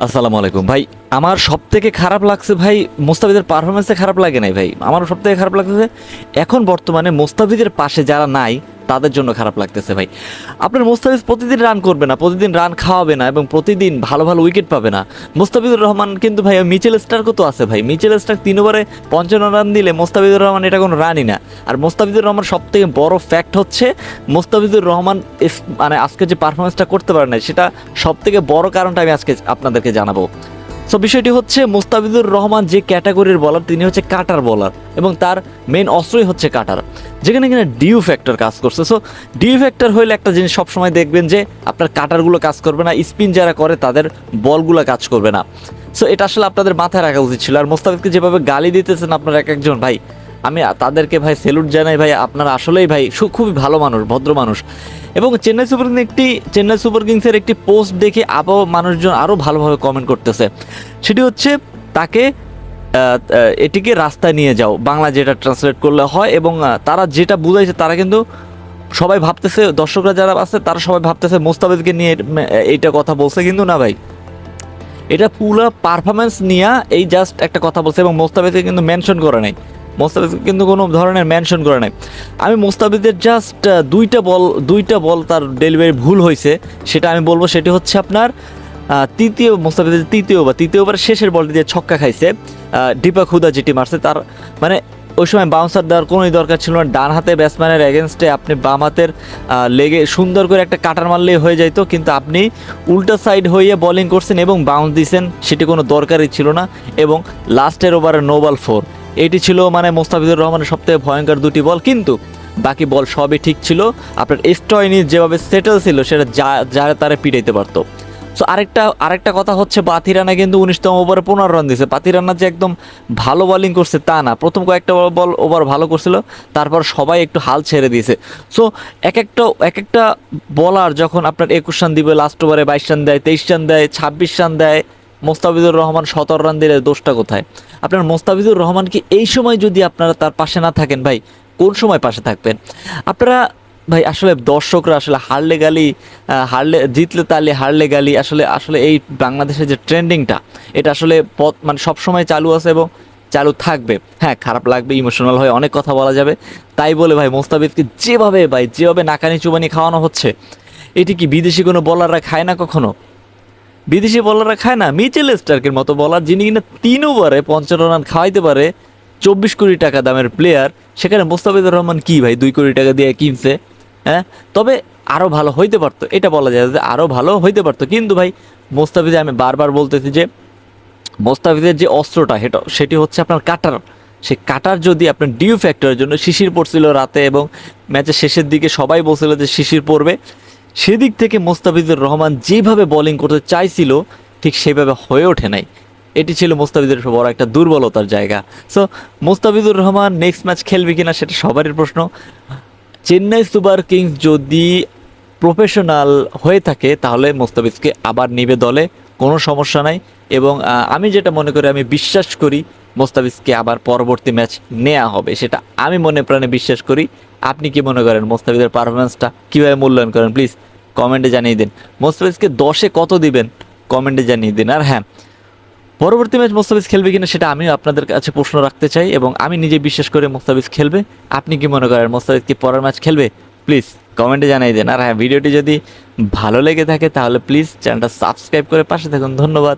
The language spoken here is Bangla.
আসসালামু আলাইকুম ভাই। আমার সবথেকে খারাপ লাগছে ভাই, মোস্তাফিজের পারফরমেন্সে খারাপ লাগে নাই ভাই, আমারও সবথেকে খারাপ লাগতেছে এখন বর্তমানে মোস্তাফিজের পাশে যারা নাই তাদের জন্য খারাপ লাগতেছে ভাই। আপনার মোস্তাফিজ প্রতিদিন রান করবে না, প্রতিদিন রান খাওয়াবে না এবং প্রতিদিন ভালো ভালো উইকেট পাবে না। মোস্তাফিজুর রহমান কিন্তু ভাই মিচেল স্টার্কও তো আছে ভাই, মিচেল স্টার্ক 3 ওভারে 55 রান দিলে মোস্তাফিজুর রহমান এটা কোনো রানই না। আর মোস্তাফিজুর রহমান সবথেকে বড় ফ্যাক্ট হচ্ছে মোস্তাফিজুর রহমান মানে আজকে যে পারফরমেন্সটা করতে পারে না সেটা সবথেকে বড় কারণটা আমি আজকে আপনাদেরকে জানাবো। সো বিষয়টি হচ্ছে মোস্তাফিজুর রহমান যে ক্যাটাগরির বলার, তিনি হচ্ছে কাটার বলার এবং তার মেন অস্ত্রই হচ্ছে কাটার, যেখানে কিনা ডিউ ফ্যাক্টর কাজ করছে। সো ডিউ ফ্যাক্টর হইলে একটা জিনিস সবসময় দেখবেন যে আপনার কাটারগুলো কাজ করবে না, স্পিন যারা করে তাদের বলগুলো কাজ করবে না। সো এটা আসলে আপনাদের মাথায় রাখা উচিত ছিল। আর মোস্তাফিজকে যেভাবে গালি দিতেছেন আপনারা এক একজন ভাই, আমি তাদেরকে ভাই স্যালুট জানাই ভাই, আপনারা আসলেই ভাই খুবই ভালো মানুষ, ভদ্র মানুষ। এবং চেন্নাই সুপার কিংসের একটি পোস্ট দেখে মানুষজন আরও ভালোভাবে কমেন্ট করতেছে, সেটি হচ্ছে তাকে এটিকে রাস্তায় নিয়ে যাও, বাংলা যেটা ট্রান্সলেট করলে হয়। এবং তারা যেটা বুঝাইছে তারা কিন্তু সবাই ভাবতেছে, দর্শকরা যারা আছে তারা সবাই ভাবতেছে মোস্তাফিজকে নিয়ে এইটা কথা বলছে, কিন্তু না ভাই, এটা পুরো পারফরমেন্স নিয়ে এই জাস্ট একটা কথা বলছে এবং মোস্তাফিজকে কিন্তু মেনশন করে নাই, মোস্তাফিজকে কিন্তু কোনো ধরনের মেনশন করে নাই। আমি মোস্তাফিজের জাস্ট দুইটা বল তার ডেলিভারি ভুল হয়েছে, সেটা আমি বলবো। সেটি হচ্ছে আপনার মোস্তাফিজের তৃতীয় ওভার শেষের বলটি দিয়ে ছক্কা খাইছে, দীপক হুদা যেটি মারছে তার, মানে ওই সময় বাউন্সার দেওয়ার কোনোই দরকার ছিল না। ডান হাতে ব্যাটসম্যানের এগেনস্টে আপনি বাম হাতের লেগে সুন্দর করে একটা কাটার মারলেই হয়ে যাইতো, কিন্তু আপনি উল্টা সাইড হয়ে বোলিং করছেন এবং বাউন্স দিয়েছেন, সেটি কোনো দরকারই ছিল না। এবং লাস্টের ওভারে নো বল 4, এটি ছিল মানে মোস্তাফিজুর রহমানের সবথেকে ভয়ঙ্কর দুটি বল, কিন্তু বাকি বল সবই ঠিক ছিল। আপনার স্টয়নি যেভাবে সেটেল ছিল সেটা যারা তারা পিটাইতে পারতো। সো আরেকটা কথা হচ্ছে, পাথিরানা কিন্তু 19তম ওভারে 15 রান দিয়েছে। পাথিরানা যে একদম ভালো বোলিং করছে তা না, প্রথম কয়েকটা ওভার ভালো করছিল, তারপর সবাই একটু হাল ছেড়ে দিয়েছে। সো এক একটা বলার যখন আপনার 21 রান দিবে, লাস্ট ওভারে 22 রান দেয়, 23 রান দেয়, 26 রান দেয়, মোস্তাফিজুর রহমান 17 রান দিলে দোষটা কোথায়? আপনার মোস্তাফিজুর রহমানকে এই সময় যদি আপনারা তার পাশে না থাকেন ভাই, কোন সময় পাশে থাকবেন আপনারা? ভাই আসলে দর্শকরা আসলে হারলে জিতলে তালে, হারলে গালি, আসলে এই বাংলাদেশের যে ট্রেন্ডিংটা, এটা আসলে মানে সবসময় চালু আছে এবং চালু থাকবে। হ্যাঁ, খারাপ লাগবে, ইমোশনাল হয়ে অনেক কথা বলা যাবে, তাই বলে ভাই মোস্তাফিজকে যেভাবে নাকানি চুবানি খাওয়ানো হচ্ছে, এটি কি বিদেশি কোনো বলাররা খায় না? কখনো বিদেশি বলাররা খায় না? মিচেল স্টার্কের মতো বলার, যিনি কিনা 3 ওভারে 55 রান খাওয়াইতে পারে, 24 কোটি টাকা দামের প্লেয়ার, সেখানে মোস্তাফিজুর রহমান কি ভাই 2 কোটি টাকা দিয়ে কিনছে? হ্যাঁ, তবে আরও ভালো হইতে পারতো, এটা বলা যায় যে আরও ভালো হইতে পারতো। কিন্তু ভাই মোস্তাফিজে আমি বারবার বলতেছি যে মোস্তাফিজের যে অস্ত্রটা সেটি হচ্ছে আপনার কাটার। সেই কাটার যদি আপনার ডিউ ফ্যাক্টরের জন্য শিশির পড়ছিল রাতে এবং ম্যাচের শেষের দিকে সবাই বলছিল যে শিশির পড়বে, সেদিক থেকে মোস্তাফিজুর রহমান যেভাবে বোলিং করতে চাইছিল ঠিক সেভাবে হয়ে ওঠে নাই। এটি ছিল মোস্তাফিজের বড় একটা দুর্বলতার জায়গা। So Mustafizur Rahman next match খেলবে কিনা সেটা সবারই প্রশ্ন। চেন্নাই সুপার কিংস যদি প্রফেশনাল হয়ে থাকে তাহলে মোস্তাফিজকে আবার নিবে দলে, কোনো সমস্যা নাই। এবং আমি যেটা মনে করি, আমি বিশ্বাস করি মোস্তাফিজকে আবার পরবর্তী ম্যাচ নেওয়া হবে, সেটা আমি মনে প্রাণে বিশ্বাস করি। আপনি কি মনে করেন? মোস্তাফিজের পারফরমেন্সটা কীভাবে মূল্যায়ন করেন প্লিজ কমেন্টে জানিয়ে দিন। মোস্তাফিজকে 10-এ কত দিবেন কমেন্টে জানিয়ে দিন। আর হ্যাঁ, পরবর্তী ম্যাচ মোস্তাফিজ খেলবে কিনা সেটা আমিও আপনাদের কাছে প্রশ্ন রাখতে চাই এবং আমি নিজে বিশ্বাস করে মোস্তাফিজ খেলবে। আপনি কি মনে করেন মোস্তাফিজ কি পরের ম্যাচ খেলবে? প্লিজ কমেন্টে জানিয়ে দেন। আর হ্যাঁ, ভিডিওটি যদি ভালো লেগে থাকে তাহলে প্লিজ চ্যানেলটা সাবস্ক্রাইব করে পাশে থাকুন। ধন্যবাদ।